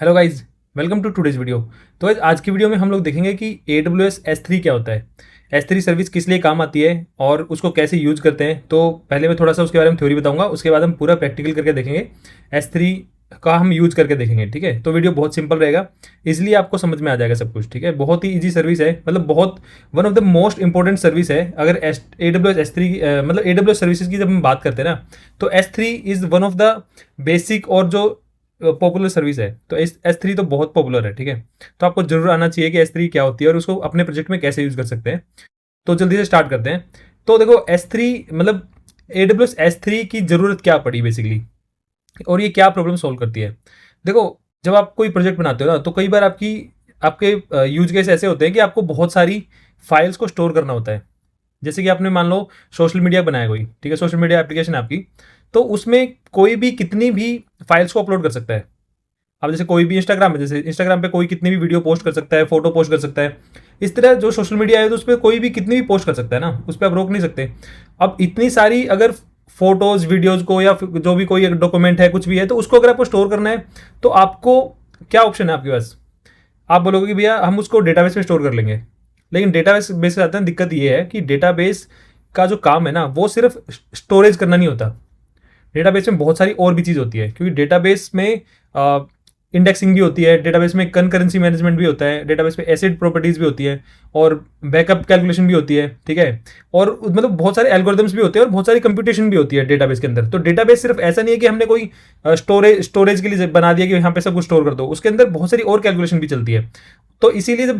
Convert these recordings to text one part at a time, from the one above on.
Hello guys, welcome to today's video. तो आज की वीडियो में हम लोग देखेंगे कि AWS S3 क्या होता है, S3 सर्विस किस लिए काम आती है और उसको कैसे यूज करते हैं। तो पहले मैं थोड़ा सा उसके बारे में थ्योरी बताऊंगा, उसके बाद हम पूरा प्रैक्टिकल करके देखेंगे। S3 का हम यूज करके देखेंगे, ठीक है। तो वीडियो बहुत सिंपल रहेगा, इसलिए आपको समझ में आ जाएगा सब कुछ, ठीक है। बहुत ही ईजी सर्विस है, मतलब बहुत one of the most important service है। अगर AWS S3 मतलब AWS सर्विसेज की जब हम बात करते हैं ना, तो S3 is one of the basic और जो पॉपुलर सर्विस है। तो S3 तो बहुत पॉपुलर है, ठीक है। तो आपको जरूर आना चाहिए कि S3 क्या होती है और उसको अपने प्रोजेक्ट में कैसे यूज कर सकते हैं। तो जल्दी से स्टार्ट करते हैं। तो देखो S3 मतलब AWS S3 की जरूरत क्या पड़ी बेसिकली, और ये क्या प्रॉब्लम सॉल्व करती है। देखो, जब आप कोई प्रोजेक्ट बनाते हो ना, तो कई बार आपके यूज केस ऐसे होते हैं कि आपको बहुत सारी फाइल्स को स्टोर करना होता है। जैसे कि आपने मान लो सोशल मीडिया बनाया कोई, ठीक है, सोशल मीडिया एप्लीकेशन है आपकी। तो उसमें कोई भी कितनी भी फाइल्स को अपलोड कर सकता है। अब जैसे कोई भी इंस्टाग्राम है, जैसे इंस्टाग्राम पे कोई कितनी भी वीडियो पोस्ट कर सकता है, फोटो पोस्ट कर सकता है। इस तरह जो सोशल मीडिया है, तो उस पर कोई भी कितनी भी पोस्ट कर सकता है ना, उस पर आप रोक नहीं सकते। अब इतनी सारी अगर फोटोज वीडियोज को या जो भी कोई डॉक्यूमेंट है, कुछ भी है, तो उसको अगर आपको स्टोर करना है, तो आपको क्या ऑप्शन है आपके पास। आप बोलोगे कि भैया हम उसको डेटाबेस में स्टोर कर लेंगे, लेकिन डेटाबेस बेस से आते हैं, दिक्कत ये है कि डेटाबेस का जो काम है ना, वो सिर्फ स्टोरेज करना नहीं होता। डेटाबेस में बहुत सारी और भी चीज़ होती है, क्योंकि डेटाबेस में इंडेक्सिंग भी होती है, डेटाबेस में कनकरेंसी मैनेजमेंट भी होता है, डेटाबेस में एसिड प्रॉपर्टीज भी होती है, और बैकअप कैलकुलेशन भी होती है, ठीक है। और मतलब बहुत सारे एल्गोरिदम्स भी होते हैं और बहुत सारी कंप्यूटेशन भी होती है डेटाबेस के अंदर। तो डेटाबेस सिर्फ ऐसा नहीं है कि हमने कोई स्टोरेज के लिए बना दिया कि यहाँ पे सब कुछ स्टोर कर दो, उसके अंदर बहुत सारी और कैलकुलेशन भी चलती है। तो इसीलिए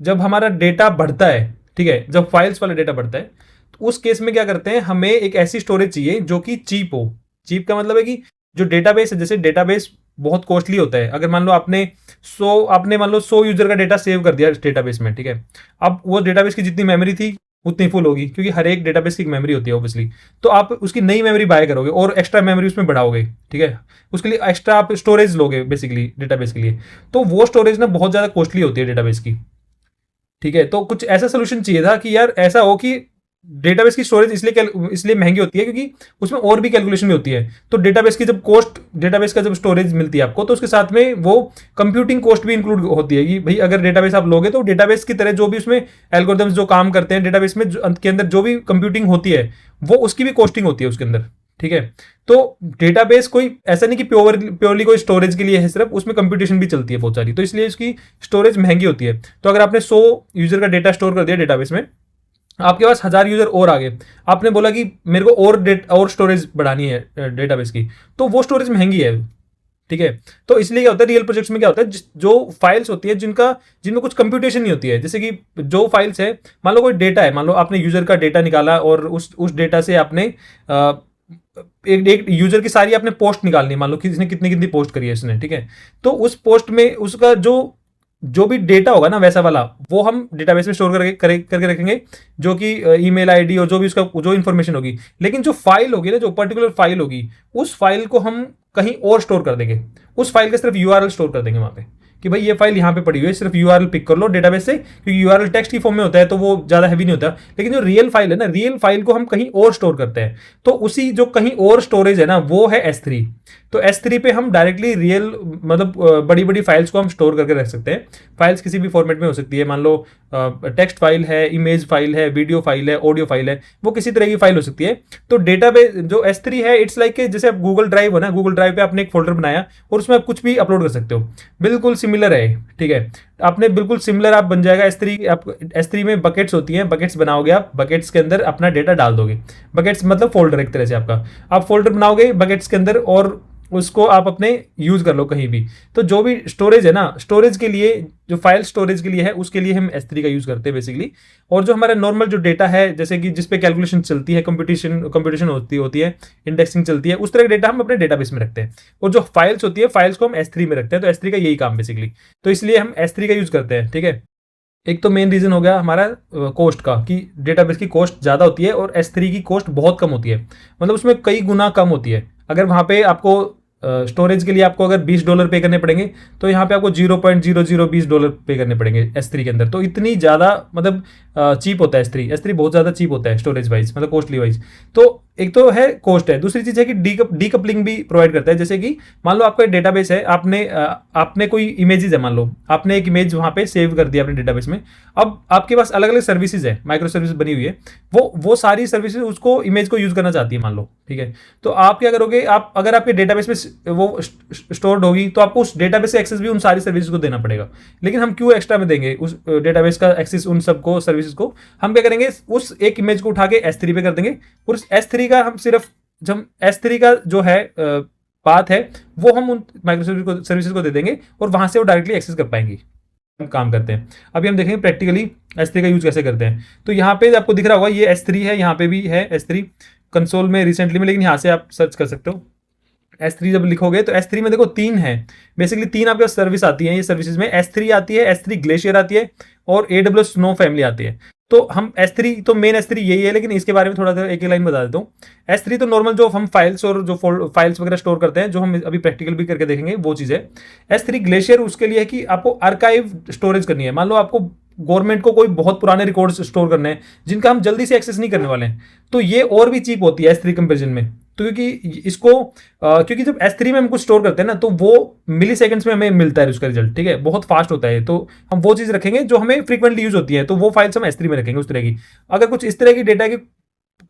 जब हमारा डेटा बढ़ता है, ठीक है, जब फाइल्स वाला डेटा बढ़ता है, तो उस केस में क्या करते हैं, हमें एक ऐसी स्टोरेज चाहिए जो कि चीप हो। चीप का मतलब है कि जो डेटाबेस है, जैसे डेटाबेस बहुत कॉस्टली होता है। अगर मान लो आपने मान लो 100 यूजर का डेटा सेव कर दिया डेटाबेस में, ठीक है। अब वो डेटाबेस की जितनी मेमोरी थी उतनी फुल होगी, क्योंकि हर एक डेटाबेस की एक मेमोरी होती है ऑब्वियसली। तो आप उसकी नई मेमोरी बाय करोगे और एक्स्ट्रा मेमोरी उसमें बढ़ाओगे, ठीक है। उसके लिए एक्स्ट्रा आप स्टोरेज लोगे बेसिकली डेटाबेस के लिए। तो वो स्टोरेज ना बहुत ज्यादा कॉस्टली होती है डेटाबेस की, ठीक है। तो कुछ ऐसा सोल्यूशन चाहिए था कि यार ऐसा हो कि डेटाबेस की स्टोरेज इसलिए महंगी होती है क्योंकि उसमें और भी कैलकुलेशन भी होती है। तो डेटाबेस का जब स्टोरेज मिलती है आपको, तो उसके साथ में वो कंप्यूटिंग कॉस्ट भी इंक्लूड होती है कि भाई अगर डेटाबेस आप लोगे, तो डेटाबेस की तरह जो भी उसमें एल्गोरिथम्स जो काम करते हैं डेटाबेस में के अंदर जो भी कंप्यूटिंग होती है, वो उसकी भी कॉस्टिंग होती है उसके अंदर, ठीक है। तो डेटाबेस कोई ऐसा नहीं कि प्योरली कोई स्टोरेज के लिए है, सिर्फ उसमें कंप्यूटेशन भी चलती है बहुत सारी, तो इसलिए उसकी स्टोरेज महंगी होती है। तो अगर आपने 100 यूजर का डेटा स्टोर कर दिया डेटाबेस में, आपके पास 1000 यूजर और आ गए, आपने बोला कि मेरे को और स्टोरेज बढ़ानी है डेटाबेस की, तो वो स्टोरेज महंगी है, ठीक है। तो इसलिए क्या होता है, रियल प्रोजेक्ट्स में क्या होता है, जो फाइल्स होती है जिनमें कुछ कंप्यूटेशन नहीं होती है, जैसे कि जो फाइल्स है, मान लो कोई डेटा है, मान लो आपने यूजर का डेटा निकाला और उस डेटा से आपने एक यूजर की सारी आपने पोस्ट निकालनी, मान लो कि इसने कितनी कितनी पोस्ट करी है इसने, ठीक है। तो उस पोस्ट में उसका जो भी डेटा होगा ना, वैसा वाला वो हम डेटाबेस में स्टोर करके रखेंगे, जो कि ईमेल आईडी और जो भी उसका जो इन्फॉर्मेशन होगी। लेकिन जो फाइल होगी ना, जो पर्टिकुलर फाइल होगी, उस फाइल को हम कहीं और स्टोर कर देंगे। उस फाइल का सिर्फ यूआरएल स्टोर कर देंगे वहां पे, कि भाई ये फाइल यहाँ पे पड़ी हुई है, सिर्फ यूआरएल पिक कर लो डेटाबेस से, क्योंकि यूआरएल टेक्स्ट की फॉर्म में होता है तो वो ज्यादा हैवी नहीं होता। लेकिन जो रियल फाइल है ना, रियल फाइल को हम कहीं और स्टोर करते हैं। तो उसी जो कहीं और स्टोरेज है ना, वो है S3। तो S3 पे हम डायरेक्टली रियल मतलब बड़ी बड़ी फाइल्स को हम स्टोर करके रख सकते हैं। फाइल्स किसी भी फॉर्मेट में हो सकती है, मान लो टेक्स्ट फाइल है, इमेज फाइल है, वीडियो फाइल है, ऑडियो फाइल है, वो किसी तरह की फाइल हो सकती है। तो डेटाबेस जो S3 है, इट्स लाइक जैसे आप गूगल ड्राइव हो ना, गूगल ड्राइव पे आपने एक फोल्डर बनाया और उसमें आप कुछ भी अपलोड कर सकते हो, बिल्कुल सिमिलर है, ठीक है। आपने बिल्कुल सिमिलर आप बन जाएगा S3। आप S3 में बकेट्स होती हैं, बकेट्स बनाओगे आप, बकेट्स के अंदर अपना डेटा डाल दोगे। बकेट्स मतलब फोल्डर एक तरह से आपका, आप फोल्डर बनाओगे बकेट्स के अंदर और उसको आप अपने यूज कर लो कहीं भी। तो जो भी स्टोरेज है ना, स्टोरेज के लिए जो फाइल स्टोरेज के लिए है, उसके लिए हम S3 का यूज करते हैं बेसिकली। और जो हमारा नॉर्मल जो डेटा है, जैसे कि जिसपे कैलकुलेशन चलती है, कंप्यूटेशन होती है, इंडेक्सिंग चलती है, उस तरह का डेटा हम अपने डेटाबेस में रखते हैं। और जो फाइल्स होती है, फाइल्स को हम S3 में रखते हैं। तो S3 का यही काम बेसिकली, तो इसलिए हम S3 का यूज करते हैं, ठीक है। एक तो मेन रीजन हो गया हमारा कॉस्ट का, कि डेटाबेस की कॉस्ट ज्यादा होती है और S3 की कॉस्ट बहुत कम होती है, मतलब उसमें कई गुना कम होती है। अगर वहां पे आपको स्टोरेज के लिए आपको अगर $20 पे करने पड़ेंगे, तो यहाँ पे आपको $0.0020 पे करने पड़ेंगे S3 के अंदर। तो इतनी ज़्यादा मतलब चीप होता है S3 बहुत ज़्यादा चीप होता है स्टोरेज वाइज, मतलब कॉस्टली वाइज। तो एक तो है कॉस्ट है, दूसरी चीज है कि डीकपलिंग भी प्रोवाइड करता है। जैसे कि मान लो आपका डेटाबेस है, आपने कोई इमेजेस है, मान लो आपने एक इमेज वहां पे सेव कर दिया अपने डेटाबेस में। अब आपके पास अलग अलग सर्विसेज है, माइक्रो सर्विस बनी हुई है, वो सारी सर्विसेज उसको इमेज को यूज करना चाहती है मान लो, ठीक है। तो आप क्या करोगे, आप अगर आपके डेटाबेस में वो स्टोर्ड होगी तो आपको उस डेटाबेस से एक्सेस भी उन सारी सर्विसेज को देना पड़ेगा। लेकिन हम क्यों एक्स्ट्रा में देंगे उस डेटाबेस का एक्सेस उन सबको सर्विसेज को? हम क्या करेंगे, उस एक इमेज को उठा के S3 पे कर देंगे, और उस S3 का हम सिर्फ, जब S3 का जो है बात है वो हम उन माइक्रो सर्विसेज को दे देंगे और वहां से वो डायरेक्टली एक्सेस कर पाएंगे। हम काम करते हैं, अभी हम देखेंगे प्रैक्टिकली S3 का यूज कैसे करते हैं। तो यहाँ पे आपको दिख रहा होगा ये S3 है, यहाँ पे भी है S3 कंसोल में रिसेंटली में, लेकिन यहाँ से आप सर्च कर सकते हो S3 जब लिखोगे तो S3 में देखो 3 है, बेसिकली 3 आपके सर्विस आती है। ये सर्विसेज में S3 आती है, S3 ग्लेशियर आती है और AWS स्नो फैमिली आती है। तो हम S3 तो मेन S3 यही है, लेकिन इसके बारे में थोड़ा सा एक लाइन बता देता हूँ। S3 तो नॉर्मल जो हम फाइल्स और जो फाइल्स वगैरह स्टोर करते हैं, जो हम अभी प्रैक्टिकल भी करके देखेंगे, वो चीज़ है। S3 ग्लेशियर उसके लिए है कि आपको आर्काइव स्टोरेज करनी है। मान लो आपको गवर्नमेंट को कोई बहुत पुराने रिकॉर्ड्स स्टोर करने हैं जिनका हम जल्दी से एक्सेस नहीं करने वाले हैं, तो ये और भी चीप होती है S3 कंपेरिजन में। तो क्योंकि इसको क्योंकि जब S3 में हम कुछ स्टोर करते हैं ना, तो वो मिली सेकंड्स में हमें मिलता है उसका रिजल्ट, ठीक है, बहुत फास्ट होता है। तो हम वो चीज़ रखेंगे जो हमें फ्रीक्वेंटली यूज होती है, तो वो फाइल्स हम S3 में रखेंगे उस तरह की। अगर कुछ इस तरह की डेटा की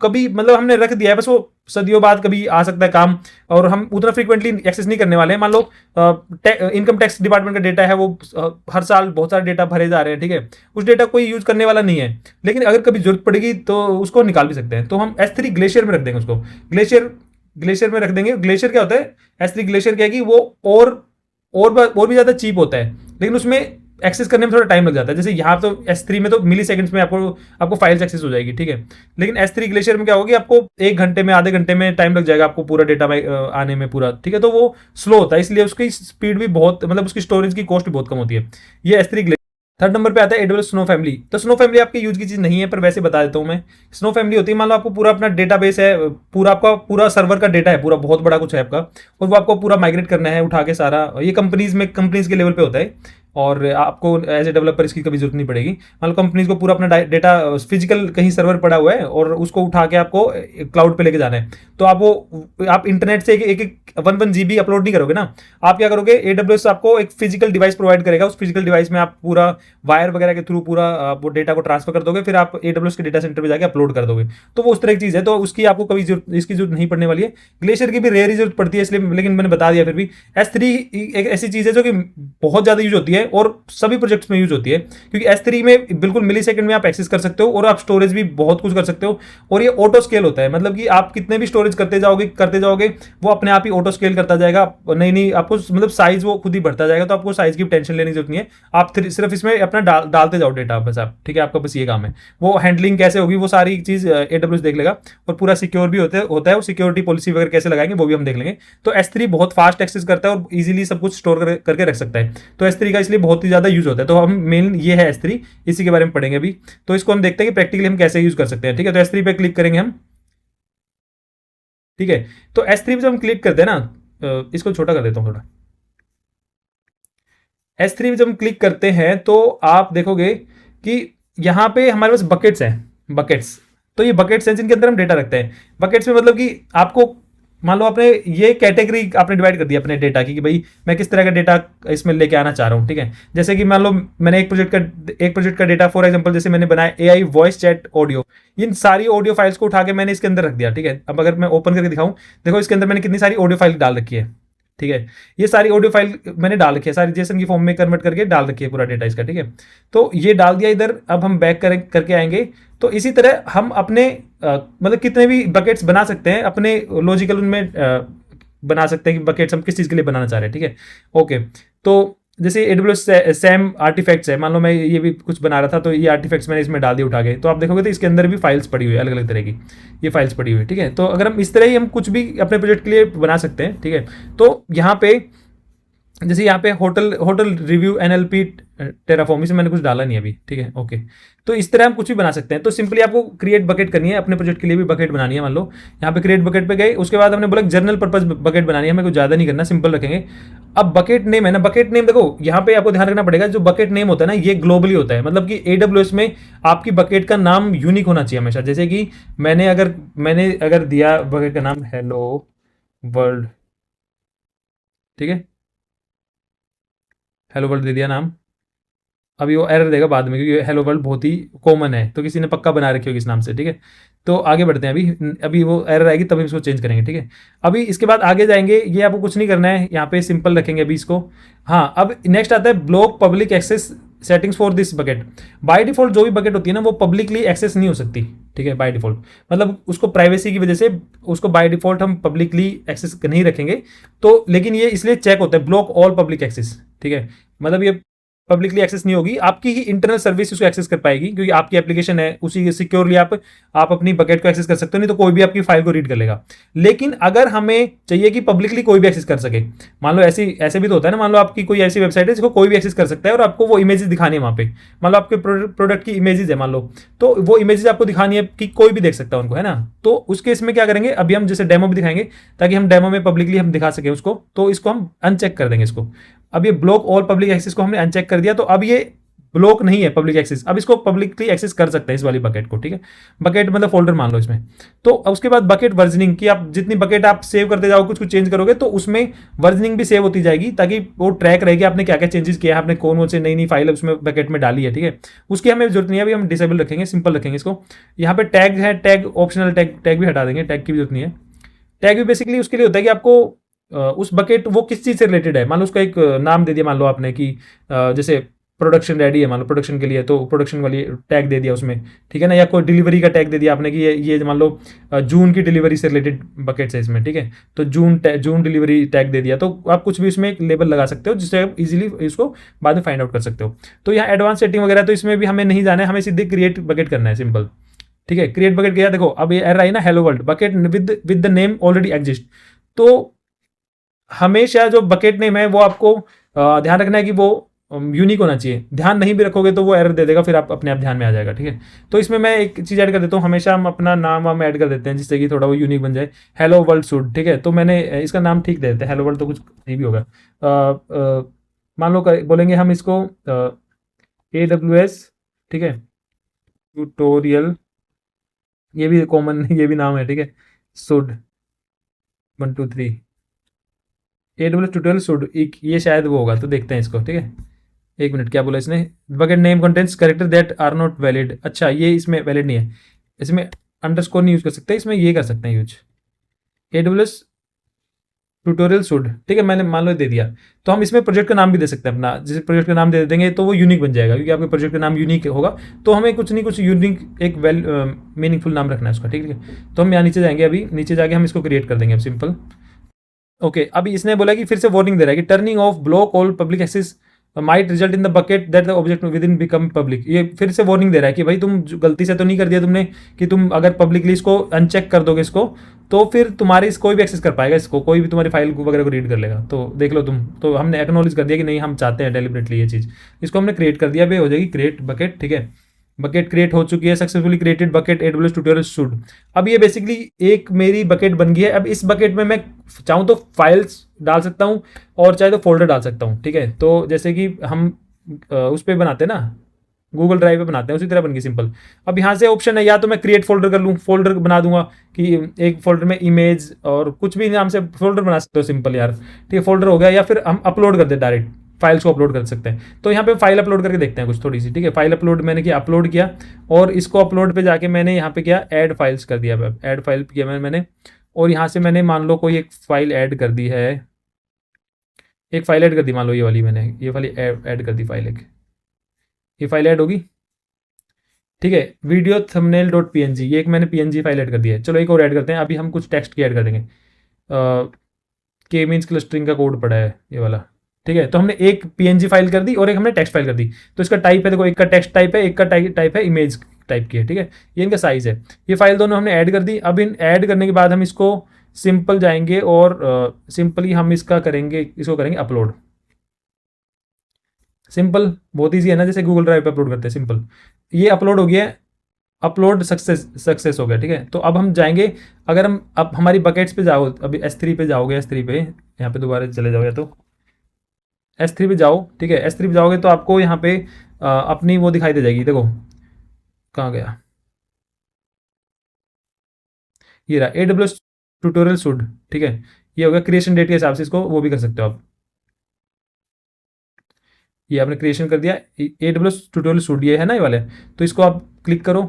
कभी मतलब हमने रख दिया है, बस वो सदियों बाद कभी आ सकता है काम, और हम उतना फ्रीक्वेंटली एक्सेस नहीं करने वाले हैं। मान लो इनकम टैक्स डिपार्टमेंट का डेटा है, वो हर साल बहुत सारे डेटा भरे जा रहे हैं, ठीक है, उस डेटा कोई यूज करने वाला नहीं है, लेकिन अगर कभी जरूरत पड़ेगी तो उसको निकाल भी सकते हैं। तो हम S3 ग्लेशियर में रख देंगे उसको, ग्लेशियर में रख देंगे। ग्लेशियर क्या होता है, S3 ग्लेशियर क्या है कि वो और भी ज्यादा चीप होता है, लेकिन उसमें एक्सेस करने में थोड़ा टाइम लग जाता है। जैसे यहाँ तो S3 में तो मिली सेकंड्स में आपको फाइल्स एक्सेस हो जाएगी, ठीक है, लेकिन S3 ग्लेशियर में क्या होगी, आपको 1 घंटे में, आधे घंटे में टाइम लग जाएगा आपको पूरा डेटा आने में पूरा, ठीक है। तो वो स्लो होता है, इसलिए उसकी स्पीड भी बहुत, मतलब उसकी स्टोरेज की कॉस्ट भी बहुत कम होती है। ये S3 ग्लेशियर। थर्ड नंबर पे आता है AWS स्नो फैमिली। तो स्नो फैमिली आपके यूज की चीज नहीं है, पर वैसे बता देता हूं मैं। स्नो फैमिली होती है, मान लो आपको पूरा अपना डेटाबेस है, पूरा आपका पूरा सर्वर का डेटा है, पूरा बहुत बड़ा कुछ है आपका, और वो आपको पूरा माइग्रेट करना है उठा के सारा। ये कंपनीज के लेवल पे होता है, और आपको एज ए डेवलपर इसकी कभी जरूरत नहीं पड़ेगी। मान लो कंपनीज को पूरा अपना डेटा फिजिकल कहीं सर्वर पड़ा हुआ है और उसको उठा के आपको क्लाउड पे लेके जाना है, तो आप इंटरनेट से एक 1 GB अपलोड नहीं करोगे ना। आप क्या करोगे, AWS आपको एक फिजिकल डिवाइस प्रोवाइड करेगा, उस फिजिकल डिवाइस में आप पूरा वायर वगैरह के थ्रू पूरा वो डेटा को ट्रांसफर कर दोगे, फिर आप AWS के डेटा सेंटर पे जाके अपलोड कर दोगे। तो वो उस तरह की चीज़ है, तो उसकी आपको कभी इसकी जरूरत नहीं पड़ने वाली है। ग्लेशियर की भी रेयर ही जरूरत पड़ती है, इसलिए, लेकिन मैंने बता दिया फिर भी। S3 एक ऐसी चीज़ है जो कि बहुत ज़्यादा यूज होती है और सभी प्रोजेक्ट्स में यूज होती है, क्योंकि S3 में बिल्कुल मिली सेकंड में आप एक्सेस कर सकते हो, और आप स्टोरेज भी बहुत कुछ कर सकते हो, और ये ऑटो स्केल होता है। मतलब कि आप कितने भी स्टोरेज करते जाओगे वो अपने आप ही ऑटो स्केल करता जाएगा। नहीं आपको मतलब साइज वो खुद ही बढ़ता जाएगा, तो आपको साइज की टेंशन लेने की जरूरत नहीं है। आप सिर्फ इसमें अपना डालते जाओ डेटा बस आप, ठीक है, आपका बस ये काम है। वो हैंडलिंग कैसे होगी वो सारी चीज AWS देख लेगा, और पूरा सिक्योर भी होता है, वो सिक्योरिटी पॉलिसी वगैरह कैसे लगाएंगे वो भी हम देख लेंगे। तो S3 बहुत फास्ट एक्सेस करता है और इजीली सब कुछ स्टोर करके रख सकता है, तो S3 का इसलिए बहुत ही ज्यादा यूज होता है। तो हम मेन ये है S3, इसी के बारे में पढ़ेंगे अभी। तो इसको हम देखते हैं कि प्रैक्टिकली हम कैसे यूज कर सकते हैं, ठीक है। तो S3 पे क्लिक करेंगे हम, ठीक है। तो S3 पे जब हम क्लिक करते हैं ना, इसको छोटा कर देता हूं थोड़ा। S3 पे जब हम क्लिक करते हैं तो आप देखोगे कि यहाँ पे हमारे पास बकेट्स हैं, बकेट्स। तो ये बकेट्स हैं जिनके अंदर हम डेटा रखते हैं। बकेट्स में मतलब कि आपको मान लो आपने ये कैटेगरी आपने डिवाइड कर दी अपने डेटा की, कि भाई मैं किस तरह का डेटा इसमें लेके आना चाह रहा हूँ, ठीक है। जैसे कि मान लो मैंने एक प्रोजेक्ट का डेटा, फॉर एग्जांपल जैसे मैंने बनाया AI वॉइस चैट ऑडियो, इन सारी ऑडियो फाइल्स को उठा के मैंने इसके अंदर रख दिया, ठीक है। अब अगर मैं ओपन करके दिखाऊं, देखो इसके अंदर मैंने कितनी सारी ऑडियो फाइल डाल रखी है, ठीक है। ये सारी ऑडियो फाइल मैंने डाल रखी है, सारी जेसन की फॉर्म में कन्वर्ट करके डाल रखी है पूरा डेटा इसका, ठीक है। तो ये डाल दिया इधर। अब हम बैक करके आएंगे, तो इसी तरह हम अपने मतलब कितने भी बकेट्स बना सकते हैं अपने लॉजिकल उनमें बना सकते हैं कि बकेट्स हम किस चीज़ के लिए बनाना चाह रहे हैं, ठीक है। ओके, तो जैसे AWS सैम आर्टिफैक्ट्स है, मान लो मैं ये भी कुछ बना रहा था, तो ये आर्टिफैक्ट्स मैंने इसमें डाल दिए उठा के, तो आप देखोगे तो इसके अंदर भी फाइल्स पड़ी हुई है, अलग अलग तरह की ये फाइल्स पड़ी हुई है, ठीक है। तो अगर हम इस तरह ही हम कुछ भी अपने प्रोजेक्ट के लिए बना सकते हैं, ठीक है। तो यहाँ पे जैसे यहाँ पे होटल रिव्यू NLP टेराफॉर्म, इसमें मैंने कुछ डाला नहीं अभी, ठीक है, ओके। तो इस तरह हम कुछ भी बना सकते हैं। तो सिंपली आपको क्रिएट बकेट करनी है, अपने प्रोजेक्ट के लिए भी बकेट बनानी है। मान लो यहाँ पे क्रिएट बकेट पे गए, उसके बाद हमने बोला जर्नल पर्पज बकेट बनानी है, हमें कुछ ज़्यादा नहीं करना, सिंपल रखेंगे। अब बकेट नेम है ना, बकेट नेम देखो यहाँ पे आपको ध्यान रखना पड़ेगा, जो बकेट नेम होता है ना ये ग्लोबली होता है, मतलब कि AWS में आपकी बकेट का नाम यूनिक होना चाहिए हमेशा। जैसे कि मैंने अगर दिया बकेट का नाम हेलो वर्ल्ड, ठीक है, हेलो वर्ल्ड दे दिया नाम, अभी वो एरर देगा बाद में क्योंकि हेलो वर्ल्ड बहुत ही कॉमन है, तो किसी ने पक्का बना रखी होगी इस नाम से, ठीक है। तो आगे बढ़ते हैं, अभी अभी वो एरर आएगी तभी इसको चेंज करेंगे, ठीक है। अभी इसके बाद आगे जाएंगे, ये आपको कुछ नहीं करना है, यहाँ पे सिंपल रखेंगे अभी इसको। हाँ, अब नेक्स्ट आता है block public access settings for this bucket. By default जो भी बकेट होती है ना वो पब्लिकली एक्सेस नहीं हो सकती, ठीक है, बाय डिफॉल्ट, मतलब उसको प्राइवेसी की वजह से उसको बाय डिफॉल्ट हम पब्लिकली एक्सेस नहीं रखेंगे। तो लेकिन ये इसलिए चेक होता है ब्लॉक ऑल पब्लिक एक्सेस, ठीक है, मतलब ये पब्लिकली एक्सेस नहीं होगी, आपकी ही इंटरनल सर्विस उसको एक्सेस कर पाएगी क्योंकि आपकी एप्लीकेशन है, उसी सिक्योरली आप अपनी बकेट को एक्सेस कर सकते हो, नहीं तो कोई भी आपकी फाइल को रीड कर लेगा। लेकिन अगर हमें चाहिए कि पब्लिकली कोई भी एक्सेस कर सके, मान लो ऐसे भी तो होता है ना, मान लो आपकी कोई ऐसी वेबसाइट है जिसको कोई भी एक्सेस कर सकता है और आपको वो इमेजेस दिखानी है वहां पे, मान लो आपके प्रोडक्ट की इमेजेस है मान लो, तो वो इमेजेस आपको दिखानी है कि कोई भी देख सकता है उनको, है ना। तो उसके इसमें क्या करेंगे, अभी हम जैसे डेमो भी दिखाएंगे ताकि हम डेमो में पब्लिकली हम दिखा सके उसको, तो इसको हम अनचेक कर देंगे इसको। अब ये ब्लॉक ऑल पब्लिक एक्सेस को हमने अनचेक कर दिया, तो अब ये ब्लॉक नहीं है पब्लिक एक्सेस, अब इसको पब्लिकली एक्सेस कर सकते हैं इस वाली बकेट को, ठीक है। बकेट मतलब फोल्डर मान लो इसमें। तो उसके बाद बकेट वर्जनिंग की, आप जितनी बकेट आप सेव करते जाओगे कुछ कुछ चेंज करोगे तो उसमें वर्जनिंग भी सेव होती जाएगी ताकि वो ट्रैक रहेगी आपने क्या क्या चेंजेस किया है, आपने कौन से नई नई फाइल उसमें बकेट में डाली है, ठीक है। उसकी हमें जरूरत नहीं है, अभी हम डिसेबल रखेंगे, सिंपल रखेंगे इसको। यहाँ पे टैग है, टैग ऑप्शनल, टैग भी हटा देंगे, टैग की भी जरूरत नहीं है। टैग भी बेसिकली उसके लिए होता है कि आपको उस बकेट वो किस चीज़ से रिलेटेड है, मान लो उसका एक नाम दे दिया मान लो आपने कि जैसे प्रोडक्शन रेडी है मान लो प्रोडक्शन के लिए, तो प्रोडक्शन वाली टैग दे दिया उसमें, ठीक है ना, या कोई डिलीवरी का टैग दे दिया आपने कि ये मान लो जून की डिलीवरी से रिलेटेड बकेट्स है इसमें, ठीक है, तो जून डिलीवरी टैग दे दिया, तो आप कुछ भी इसमें एक लेबल लगा सकते हो जिससे आप इजीली इसको बाद में फाइंड आउट कर सकते हो। तो यहाँ एडवांस सेटिंग वगैरह तो इसमें भी हमें नहीं जाना है, हमें सीधे क्रिएट बकेट करना है, सिंपल, ठीक है। क्रिएट बकेट किया, देखो अब ये एरर आई ना, hello world bucket with the name already exist. तो हमेशा जो बकेट नेम है वो आपको ध्यान रखना है कि वो यूनिक होना चाहिए, ध्यान नहीं भी रखोगे तो वो एरर दे देगा, फिर आप अपने आप ध्यान में आ जाएगा, ठीक है। तो इसमें मैं एक चीज़ ऐड कर देता हूँ, हमेशा हम अपना नाम हम ऐड कर देते हैं जिससे कि थोड़ा वो यूनिक बन जाए, हेलो वर्ल्ड शुड, ठीक है। तो मैंने इसका नाम ठीक दे देते हैं, हेलो वर्ल्ड तो कुछ नहीं भी होगा, मान लो बोलेंगे हम इसको AWS, ठीक है, ट्यूटोरियल, ये भी कॉमन ये भी नाम है, ठीक है, शुड 1 2 3 AWS ट्यूटोरियल शुड, ये शायद वो होगा, तो देखते हैं इसको, ठीक है। एक मिनट, क्या बोला इसने, bucket name contents character that are not valid, अच्छा ये इसमें वैलिड नहीं है, इसमें अंडरस्कोर नहीं यूज कर सकते, इसमें ये कर सकते हैं यूज, AWS ट्यूटोरियल शुड, ठीक है, मैंने मान लो दे दिया। तो हम इसमें प्रोजेक्ट का नाम भी दे सकते हैं अपना, जिस प्रोजेक्ट का नाम दे देंगे तो वो यूनिक बन जाएगा क्योंकि आपके प्रोजेक्ट का नाम यूनिक होगा, तो हमें कुछ नहीं कुछ यूनिक एक मीनिंगफुल नाम रखना है उसका, ठीक है। तो हम यहाँ नीचे जाएंगे, अभी नीचे जाके हम इसको क्रिएट कर देंगे अब सिंपल। ओके, अभी इसने बोला कि फिर से वार्निंग दे रहा है कि turning off block all public access might result in the bucket that the object within become public. ये फिर से वार्निंग दे रहा है कि भाई तुम गलती से तो नहीं कर दिया तुमने कि तुम अगर पब्लिकली इसको अनचेक कर दोगे इसको, तो फिर तुम्हारी कोई भी एक्सेस कर पाएगा इसको, कोई भी तुम्हारी फाइल वगैरह को रीड कर लेगा। तो देख लो तुम, तो हमने एक्नॉलेज कर दिया कि नहीं हम चाहते हैं डेलिबरेटली ये चीज़, इसको हमने क्रिएट कर दिया, भाई हो जाएगी क्रिएट बकेट, ठीक है। बकेट क्रिएट हो चुकी है, successfully created bucket AWS tutorial should. अब ये बेसिकली एक मेरी बकेट बन गई है। अब इस बकेट में मैं चाहूँ तो फाइल्स डाल सकता हूँ और चाहे तो फोल्डर डाल सकता हूँ, ठीक है। तो जैसे कि हम उस पर बनाते हैं ना, गूगल ड्राइव पे बनाते हैं, उसी तरह बन गई सिंपल। अब यहाँ से ऑप्शन है, या तो मैं क्रिएट फोल्डर कर लूँ, फोल्डर बना दूंगा कि एक फोल्डर में इमेज और कुछ भी नाम से फोल्डर बना सकते हो सिंपल यार, ठीक है, फोल्डर हो गया। या फिर हम अपलोड कर दे, डायरेक्ट फाइल्स को अपलोड कर सकते हैं। तो यहाँ पे फाइल अपलोड करके देखते हैं कुछ थोड़ी सी, ठीक है। फाइल अपलोड मैंने किया, अपलोड किया, और इसको अपलोड पे जाके मैंने यहाँ पे किया ऐड फाइल्स कर दिया, ऐड फाइल किया मैंने, और यहाँ से मैंने मान लो कोई एक फाइल ऐड कर दी है, एक फाइल ऐड कर दी, मान लो ये वाली मैंने ये वाली ऐड कर दी फाइल, एक ये फाइल ऐड होगी, ठीक है। वीडियो थंबनेल डॉट PNG, ये एक मैंने PNG फाइल ऐड कर दी है। चलो एक और ऐड करते हैं, अभी हम कुछ टेक्स्ट की ऐड कर देंगे। के मीन्स क्लस्टरिंग का कोड पड़ा है ये वाला, ठीक है। तो हमने एक PNG फाइल कर दी और एक हमने टेक्स्ट फाइल कर दी। तो इसका टाइप है, देखो एक का टेक्स्ट टाइप है, एक का टाइप है इमेज टाइप की है, ठीक है। ये इनका साइज है। ये फाइल दोनों हमने ऐड कर दी। अब इन ऐड करने के बाद हम इसको सिंपल जाएंगे और सिंपली हम इसका करेंगे, इसको करेंगे अपलोड। सिंपल, बहुत ईजी है ना, जैसे गूगल ड्राइव पे अपलोड करते हैं, सिंपल। ये अपलोड हो गया, अपलोड सक्सेस हो गया, ठीक है। तो अब हम जाएंगे, अगर हम अब हमारी बकेट्स पे जाओ, अभी S3 पे जाओगे, S3 पे यहाँ पे दोबारा चले जाओ, या तो S3 पे जाओ, ठीक है। S3 पे जाओगे तो आपको यहाँ पे अपनी वो दिखाई दे जाएगी, देखो कहाँ गया, ये रहा AWS ट्यूटोरियल सूट, ठीक है। ये होगा क्रिएशन डेट के हिसाब से, इसको वो भी कर सकते हो आप। ये आपने क्रिएशन कर दिया, AWS ट्यूटोरियल सूट ये है ना, ये वाले। तो इसको आप क्लिक करो।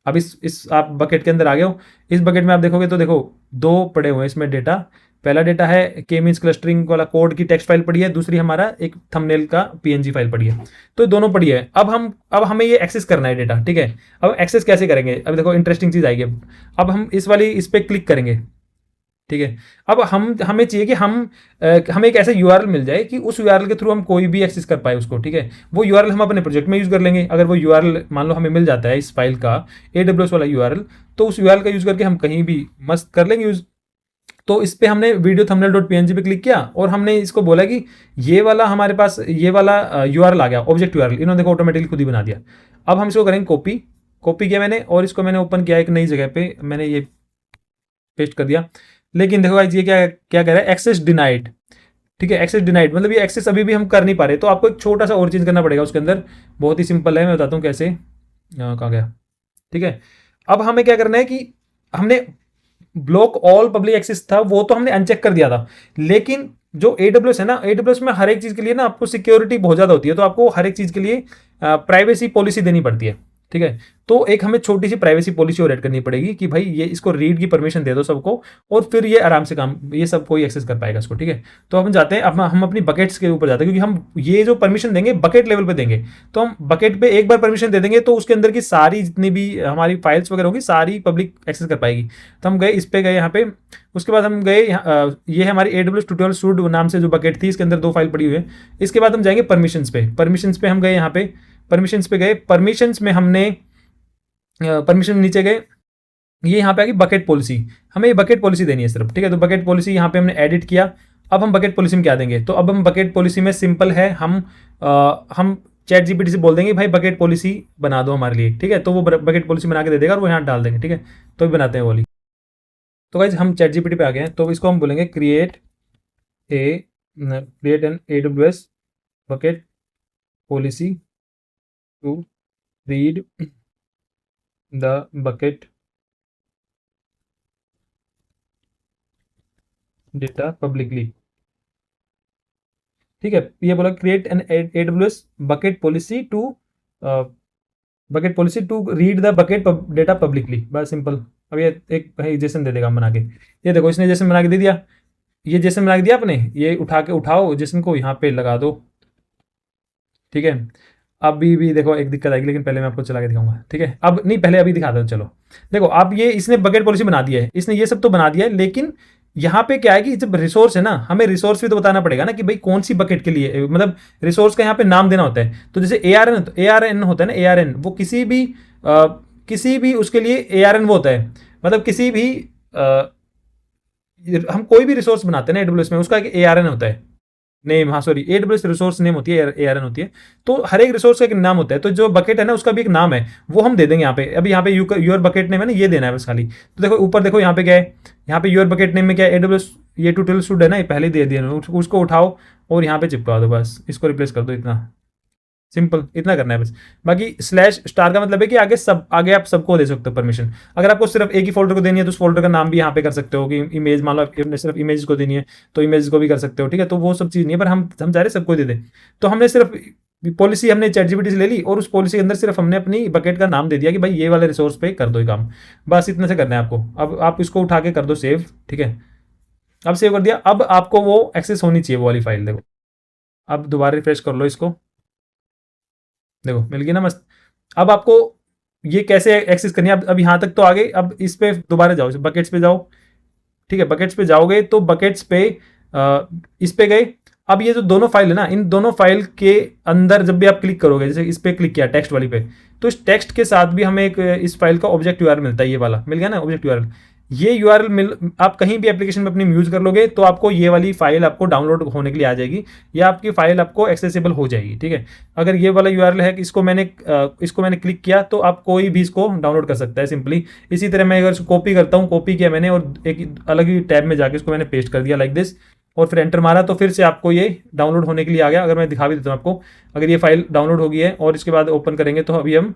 अब इस आप बकेट के अंदर आ गए हो। इस बकेट में आप देखोगे तो देखो दो पड़े हुए हैं इसमें डेटा। पहला डेटा है के मीन्स क्लस्टरिंग वाला कोड की टेक्स्ट फाइल पड़ी है, दूसरी हमारा एक थंबनेल का पीएनजी फाइल पड़ी है। तो दोनों पड़ी है। अब हमें ये एक्सेस करना है डेटा, ठीक है। अब एक्सेस कैसे करेंगे, अब देखो इंटरेस्टिंग चीज आएगी। अब हम इस पर क्लिक करेंगे, ठीक है। अब हमें चाहिए कि हमें एक ऐसा यूआरएल मिल जाए कि उस यूआरएल के थ्रू हम कोई भी एक्सेस कर पाए उसको, ठीक है। वो यूआरएल हम अपने प्रोजेक्ट में यूज कर लेंगे। अगर वो यूआरएल मान लो हमें मिल जाता है इस फाइल का AWS वाला यूआरएल, तो उस यूआरएल का यूज करके हम कहीं भी मस्त कर लेंगे यूज। तो इस पे हमने वीडियो थंबनेल डॉट पीएनजी पे क्लिक किया और हमने इसको बोला कि ये वाला हमारे पास ये वाला यूआरएल आ गया, ऑब्जेक्ट यूआरएल इन्होंने देखो ऑटोमेटिकली खुद ही बना दिया। अब हम इसको करेंगे कॉपी। कॉपी किया मैंने और इसको मैंने ओपन किया एक नई जगह पे, मैंने ये पेस्ट कर दिया। लेकिन देखो गाइस ये क्या क्या कह रहा है, एक्सेस डिनाइड, ठीक है। एक्सेस डिनाइड मतलब ये एक्सेस अभी भी हम कर नहीं पा रहे। तो आपको एक छोटा सा और चेंज करना पड़ेगा उसके अंदर, बहुत ही सिंपल है, मैं बताता हूँ कैसे। कहाँ गया, ठीक है। अब हमें क्या करना है कि हमने ब्लॉक ऑल पब्लिक एक्सेस था वो तो हमने अनचेक कर दिया था, लेकिन जो AWS है ना, AWS में हर एक चीज के लिए ना आपको सिक्योरिटी बहुत ज्यादा होती है। तो आपको हर एक चीज के लिए प्राइवेसी पॉलिसी देनी पड़ती है, ठीक है। तो एक हमें छोटी सी प्राइवेसी पॉलिसी और ऐड करनी पड़ेगी कि भाई ये इसको रीड की परमिशन दे दो सबको, और फिर ये आराम से काम, ये सब कोई एक्सेस कर पाएगा इसको, ठीक है। तो हम जाते हैं, अब हम अपनी बकेट्स के ऊपर जाते हैं, क्योंकि हम ये जो परमिशन देंगे बकेट लेवल पे देंगे। तो हम बकेट पे एक बार परमिशन दे देंगे तो उसके अंदर की सारी जितनी भी हमारी फाइल्स वगैरह होगी सारी पब्लिक एक्सेस कर पाएगी। तो हम गए इस पे, गए यहाँ पे। उसके बाद हम गए ये है हमारी AWS ट्यूटोरियल सूट नाम से जो बकेट थी, इसके अंदर दो फाइल पड़ी हुई है। इसके बाद हम जाएंगे परमिशंस पे। परमिशंस पे हम गए, यहाँ पे परमिशंस पे गए। परमिशंस में हमने परमिशन नीचे गए, ये यहाँ पे आ गई बकेट पॉलिसी। हमें ये बकेट पॉलिसी देनी है सिर्फ, ठीक है। तो बकेट पॉलिसी यहाँ पे हमने एडिट किया। अब हम बकेट पॉलिसी में क्या देंगे, तो अब हम बकेट पॉलिसी में सिंपल है, हम चैट जीपीटी से बोल देंगे भाई बकेट पॉलिसी बना दो हमारे लिए, ठीक है। तो वो बकेट पॉलिसी बना के दे देगा और वो यहाँ डाल देंगे, ठीक है। तो भी बनाते हैं वाली। तो गाइज हम चैट जीपीटी पे आ गए हैं, तो इसको हम बोलेंगे create an AWS bucket policy to read the bucket data publicly, ठीक है। ये बोला create an AWS bucket policy to read the bucket data publicly, बस सिंपल। अब ये एक भाई जेसन दे देगा हम बना के। ये देखो इसने जेसन बना के दे दिया, ये जेसन बना के दिया आपने, ये उठाओ जेसन को यहाँ पे लगा दो, ठीक है। अभी भी देखो एक दिक्कत आएगी, लेकिन पहले मैं आपको चला के दिखाऊंगा, ठीक है। अब नहीं, पहले अभी दिखाता हूँ, चलो। देखो अब ये इसने बकेट पॉलिसी बना दिया है, इसने ये सब तो बना दिया है, लेकिन यहाँ पे क्या है कि जब रिसोर्स है ना, हमें रिसोर्स भी तो बताना पड़ेगा ना कि भाई कौन सी बकेट के लिए, मतलब रिसोर्स का यहाँ पे नाम देना होता है। तो जैसे ARN होता है ना, ARN वो किसी भी उसके लिए ARN वो होता है, मतलब किसी भी हम कोई भी रिसोर्स बनाते हैं ना AWS में, उसका एक ARN होता है नेम, हाँ सॉरी, AWS रिसोर्स नेम होती है, ARN होती है। तो हर एक रिसोर्स का एक नाम होता है, तो जो बकेट है ना उसका भी एक नाम है, वो हम दे देंगे यहाँ पे। अभी यहाँ पे यूर बकेट नेम है ना, ये देना है बस खाली। तो देखो ऊपर देखो यहाँ पे क्या है, यहाँ पे यूर बकेट नेम में क्या है, AWS ये ट्यूटोरियल सूट है ना, ये पहले दे दिया, उसको उठाओ और यहाँ पे चिपका दो, बस इसको रिप्लेस कर दो। इतना सिंपल, इतना करना है बस। बाकी /* का मतलब है कि आगे आप सबको दे सकते हो परमिशन। अगर आपको सिर्फ एक ही फोल्डर को देनी है तो उस फोल्डर का नाम भी यहाँ पे कर सकते हो कि इमेज, मान लो आपने सिर्फ इमेज को देनी है तो इमेज को भी कर सकते हो, ठीक है। तो वो सब चीज़ नहीं है, पर हम चाह रहे सबको दे दें। तो हमने सिर्फ पॉलिसी हमने चैट जीपीटी से ले ली और उस पॉलिसी के अंदर सिर्फ हमने अपनी बकेट का नाम दे दिया कि भाई ये वाले रिसोर्स पे कर दो ये काम, बस इतने से करना है आपको। अब आप इसको उठा के कर दो सेव, ठीक है। अब सेव कर दिया, अब आपको वो एक्सेस होनी चाहिए वो वाली फाइल। देखो अब दोबारा रिफ्रेश कर लो इसको, देखो मिल गई ना मस्त। अब आपको ये कैसे एक्सेस करनी है, अब यहाँ तक तो आ गए। अब इस पे दोबारा जाओ, बकेट्स पे जाओ, ठीक है। बकेट्स पे जाओगे तो बकेट्स पे इस पे गए। अब ये जो दोनों फाइल है ना, इन दोनों फाइल के अंदर जब भी आप क्लिक करोगे, जैसे इस पे क्लिक किया टेक्स्ट वाली पे, तो इस टेक्स्ट के साथ भी हमें एक इस फाइल का ऑब्जेक्ट यूआरएल मिलता है, ये वाला मिल गया ना ऑब्जेक्ट यूआरएल। ये यूआरएल आप कहीं भी एप्लीकेशन में अपनी यूज कर लोगे तो आपको ये वाली फाइल आपको डाउनलोड होने के लिए आ जाएगी, या आपकी फाइल आपको एक्सेसिबल हो जाएगी, ठीक है। अगर ये वाला यूआरएल है कि इसको मैंने क्लिक किया तो आप कोई भी इसको डाउनलोड कर सकता है सिंपली। इसी तरह मैं अगर इसको कॉपी करता हूँ, कॉपी किया मैंने और एक अलग ही टैब में जाके इसको मैंने पेस्ट कर दिया लाइक दिस, और फिर एंटर मारा तो फिर से आपको ये डाउनलोड होने के लिए आ गया। अगर मैं दिखा भी देता हूँ आपको, अगर ये फाइल डाउनलोड हो गई है और इसके बाद ओपन करेंगे तो अभी हम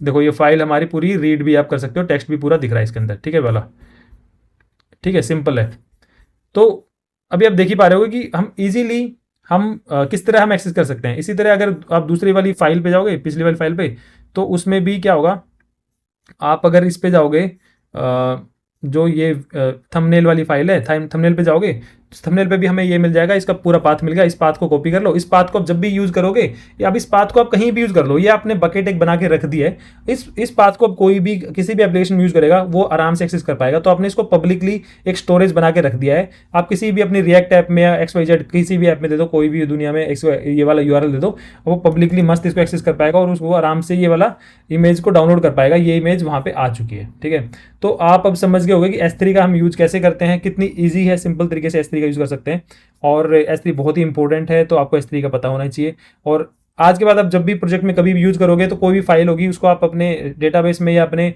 देखो ये फाइल हमारी पूरी रीड भी आप कर सकते हो, टेक्स्ट भी पूरा दिख रहा है इसके अंदर, ठीक है वाला, ठीक है, सिंपल है। तो अभी आप देख ही पा रहे हो कि हम इजीली किस तरह हम एक्सेस कर सकते हैं। इसी तरह अगर आप दूसरी वाली फाइल पे जाओगे, पिछली वाली फाइल पे, तो उसमें भी क्या होगा, आप अगर इस पे जाओगे जो ये थंबनेल वाली फाइल है, थंबनेल पे जाओगे, थंबनेल पे भी हमें ये मिल जाएगा, इसका पूरा पाथ मिल गया। इस पाथ को कॉपी कर लो, इस पाथ को आप जब भी यूज करोगे, या अब इस पाथ को आप कहीं भी यूज कर लो, ये आपने बकेट एक बना के रख दिया है, इस पाथ को अब कोई भी किसी भी एप्लीकेशन में यूज करेगा वो आराम से एक्सेस कर पाएगा। तो आपने इसको पब्लिकली एक स्टोरेज बना के रख दिया है। आप किसी भी अपनी रिएक्ट ऐप में या XYZ किसी भी ऐप में दे दो, कोई भी दुनिया में ये वाला URL दे दो, वो पब्लिकली मस्त इसको एक्सेस कर पाएगा और उसको आराम से ये वाला इमेज को डाउनलोड कर पाएगा। ये इमेज वहाँ पे आ चुकी है, ठीक है। तो आप अब समझ गए होंगे कि S3 का हम यूज कैसे करते हैं, कितनी ईजी है, सिंपल तरीके से S3 का यूज कर सकते हैं। और S3 बहुत ही इंपॉर्टेंट है, तो आपको S3 का पता होना चाहिए। और आज के बाद आप जब भी प्रोजेक्ट में कभी भी यूज करोगे तो कोई भी फाइल होगी उसको आप अपने डेटाबेस में या अपने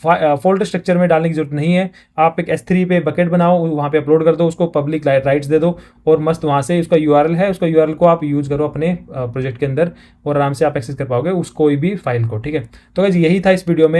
फोल्डर स्ट्रक्चर में डालने की जरूरत नहीं है। आप एक S3 पे बकेट बनाओ, वहाँ पे अपलोड कर दो, उसको पब्लिक राइट्स दे दो और मस्त वहाँ से उसका URL है, उसका URL को आप यूज करो अपने प्रोजेक्ट के अंदर और आराम से आप एक्सेस कर पाओगे उस कोई भी फाइल को, ठीक है। तो गाइस यही था इस वीडियो में।